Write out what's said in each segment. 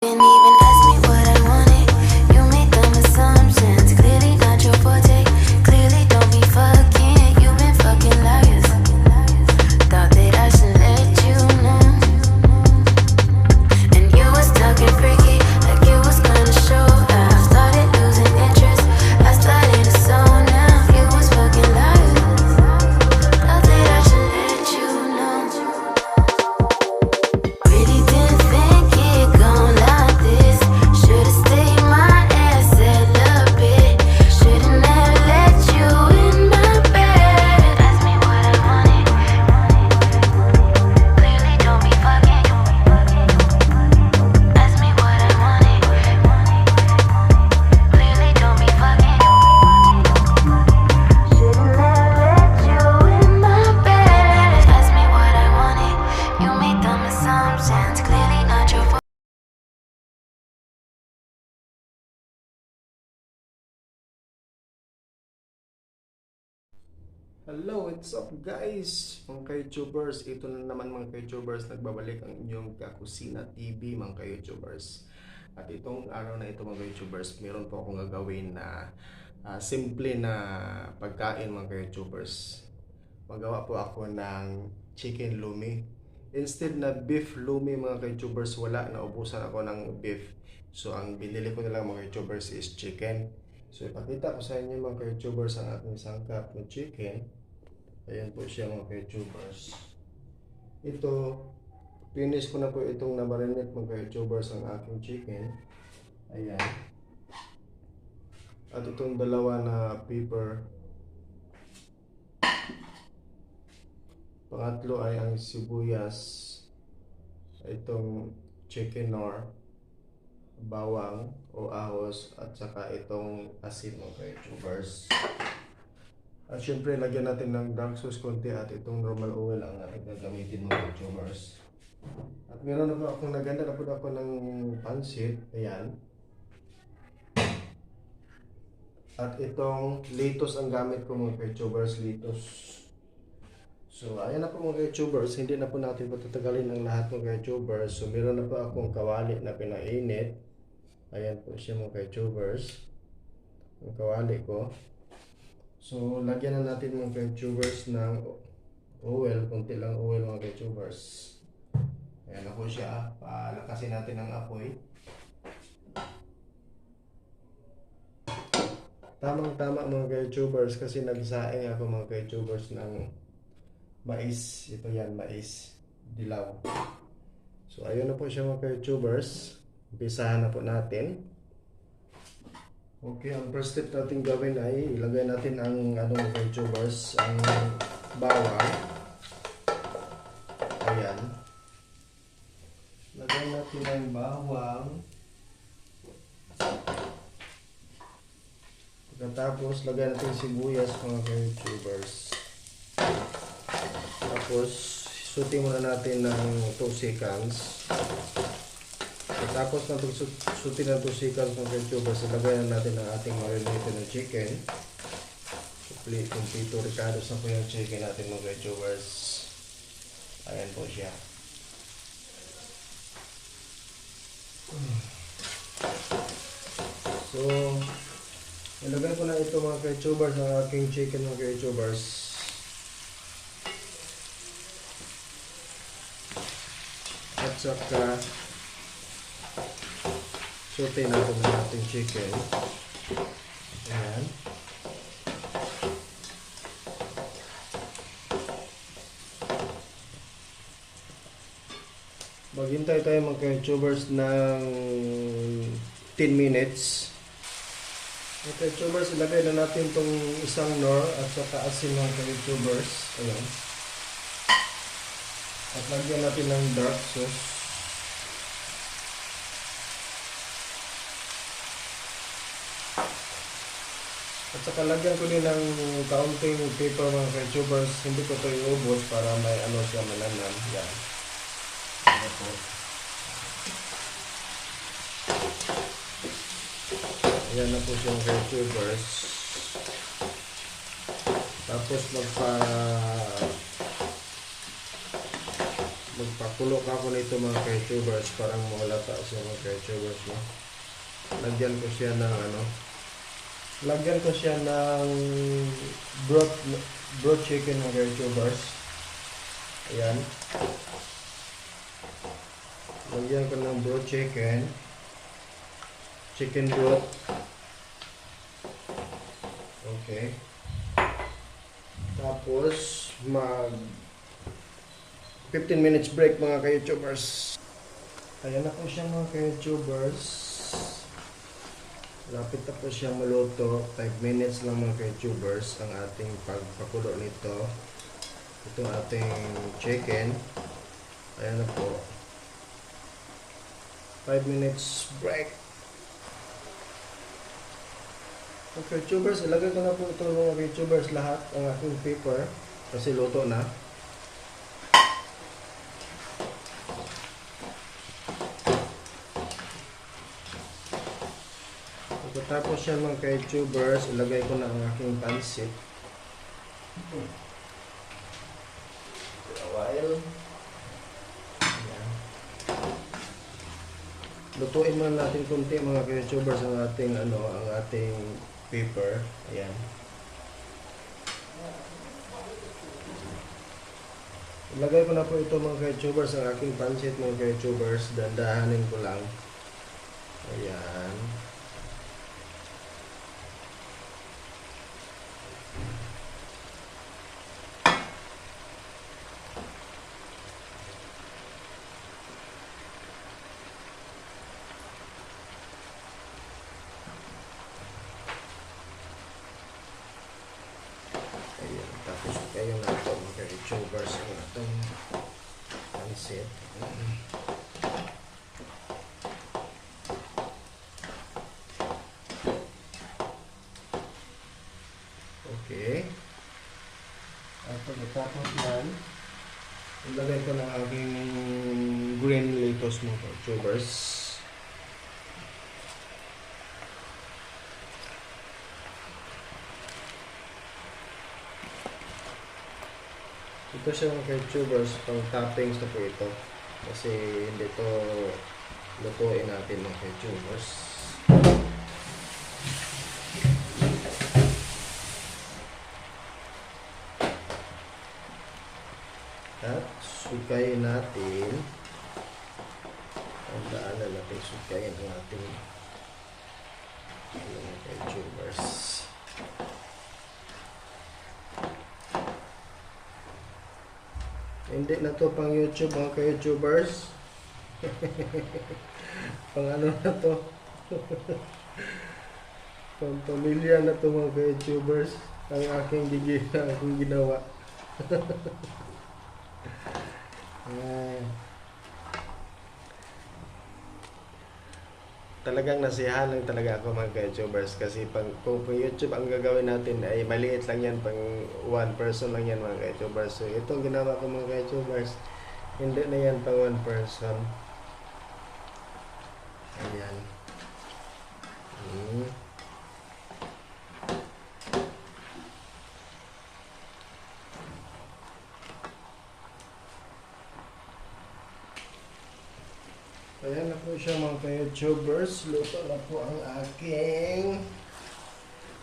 Didn't even ask me what I wanted. You made dumb assumptions. Clearly not your forte. Clearly don't be fucking. You've been fucking liars. Thought that I should let you know. And you was talking freaky, like you was gonna show. I started losing interest. I started to zone out. You was fucking liars. Thought that I should let you know. Really didn't think it gon' like this. Should've stayed my ass celibate. Should've never let you in my bed. Ask me what I wanted. Clearly don't be fucking. Ask me what I wanted. Clearly don't be fucking. Should've never let you in my bed. Ask me what I wanted. You made dumb assumptions. Clearly not your fault. Hello, what's up guys? Mga ka-YouTubers, ito na naman mga ka-YouTubers, nagbabalik ang inyong Kakusina TV mga ka-YouTubers. At itong araw na ito mga ka-YouTubers, meron po akong gagawin na simple na pagkain mga ka-YouTubers. Magawa po ako ng chicken lumi. Instead na beef lumi mga ka-YouTubers, wala, naubusan ako ng beef. So ang binili ko na lang mga ka-YouTubers is chicken. So ipakita ko sa inyo mga ka-YouTubers ang aking sangkap ng chicken. Ayan po siya mga ka-YouTubers. Ito, finish ko na po itong na-marinate mga ka-YouTubers ang aking chicken. Ayan. At itong dalawa na pepper. Pangatlo ay ang sibuyas. Itong chicken nor, bawang o ahos, at saka itong asin mga ka-YouTubers. At syempre, lagyan natin ng dark sauce konti at itong normal oil ang ating gagamitin mga YouTubers. At meron na po akong naganda na po ako ng pansit. Ayan. At itong lettuce ang gamit ko mga YouTubers, lettuce. So, ayan na po mga YouTubers. Hindi na po natin patatagalin ang lahat mga YouTubers. So, meron na po akong kawali na pinainit. Ayan po siya mga YouTubers. Ang kawali ko. So, lagyan na natin mga ka-tubers ng oil, konti lang oil mga ka-tubers. Ayan na po siya, palakasin natin ang apoy. Tamang-tama mga ka-tubers kasi nagsaing ako mga ka-tubers ng mais. Ito yan, mais, dilaw. So, ayun na po siya mga ka-tubers. Umpisahan na po natin. Okay, ang first step natin gawin ay ilagay natin ang mga YouTubers, ang bawang. Ayan. Lagay natin ang bawang. Pagkatapos, lagay natin sibuyas mga YouTubers. Tapos, sutin muna natin ng 2 seconds. Tapos na sutin ng 2 seconds ng YouTubers, ilagay na natin ang ating marinated na chicken. Kompleto ricados na po yung chicken natin mga YouTubers. Ayan po siya. So, ilagay ko na ito mga YouTubers ang aking chicken mga YouTubers. At saka saute natin ang ating chicken. Ayan. Maghintay tayo mga YouTubers ng 10 minutes. Mga YouTubers, ilagay na natin itong isang nor at saka asin mga YouTubers. Ayan. At lagyan natin ng dark sauce. At saka lagyan ko din ng kaunting paper mga ka-YouTubers. Hindi ko ito iubos para may ano siya mananam. Yan. Ayan na po siya mga ka-YouTubers. Tapos magpakulo ka ako nito mga ka-YouTubers, parang mahalata siya mga ka-YouTubers, no? Lagyan ko siya ng ano, lagyan ko siya ng broth chicken mga ka-YouTubers. Ayan. Lagyan ko ng broth chicken broth. Okay. Tapos mag 15 minutes break mga ka-YouTubers. Ayan na po siya mga ka-YouTubers. Lapit na po siyang maluto. 5 minutes lang mga ka-YouTubers ang ating pagpakulo nito. Itong ating chicken. Ayan na po. 5 minutes break. Okay, tubers, ilagay ko na po ito mga tubers lahat ang aking paper kasi luto na. Pagkatapos yan mga tubers, ilagay ko na ang aking pansit. A while. Ayan. Lutuin muna natin kunti mga tubers ang ating ang ating paper. Ayan. Ilagay ko na po ito mga ka-tubers ang aking pansit mga ka-tubers. Dandahanin ko lang. Ayan. Ayan. Tapos kayo na ito mga ka-tubers ang itong pansit. Okay. At pagkatapos yan, ilagay ko ng aking green lettuce mo tubers. Ito siya mga tubers, pang toppings na po ito. Kasi hindi ito lutuin natin mga tubers. At sukayin natin. Tandaan natin sukayin ang ating mga tubers. Hindi na to pang YouTube mga ka-YouTubers. Pang ano na to. Pang pamilya na to mga ka-YouTubers. Ang aking ginawa. Talagang nasiyahan lang talaga ako mga ka-YouTubers kasi kung YouTube ang gagawin natin ay maliit lang yan, pang one person lang yan mga ka-YouTubers. So itong ginawa ko mga ka-YouTubers, hindi na yan pang one person. Ayan. Ayan na po siya mga ka-YouTubers. Luto na po ang aking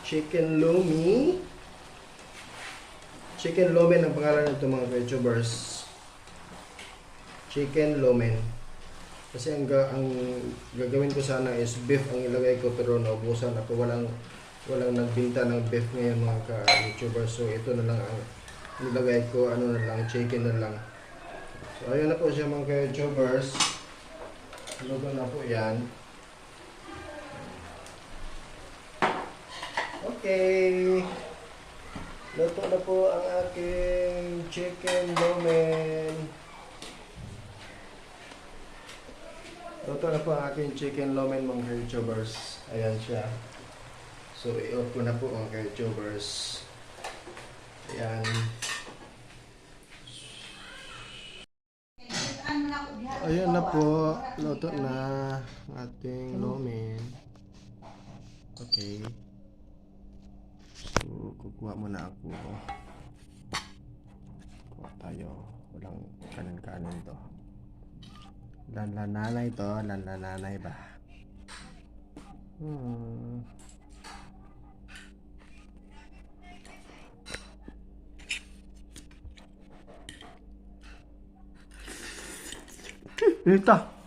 chicken lomi. Chicken lomen ang pangalan nito mga ka-YouTubers. Chicken lomen. Kasi ang gagawin ko sana is beef ang ilagay ko pero naubusan ako. Walang nagbinta ng beef ngayon mga ka-YouTubers. So ito na lang ang nilagay ko. Ano na lang, chicken na lang. So ayan na po siya mga ka-YouTubers. Luto na po yan. Okay. Luto na po ang aking chicken lomen. Luto na po ang aking chicken lomen mga ka-YouTubers. Ayan siya. So i-off ko na po mga ka-YouTubers. Ayan. Ayan na po, luto na ang ating lomen. Okay. So, kukuha muna ako. Kuha tayo. Walang kanin-kanin to. Lanlananay to. Lanlananay ba? Ita!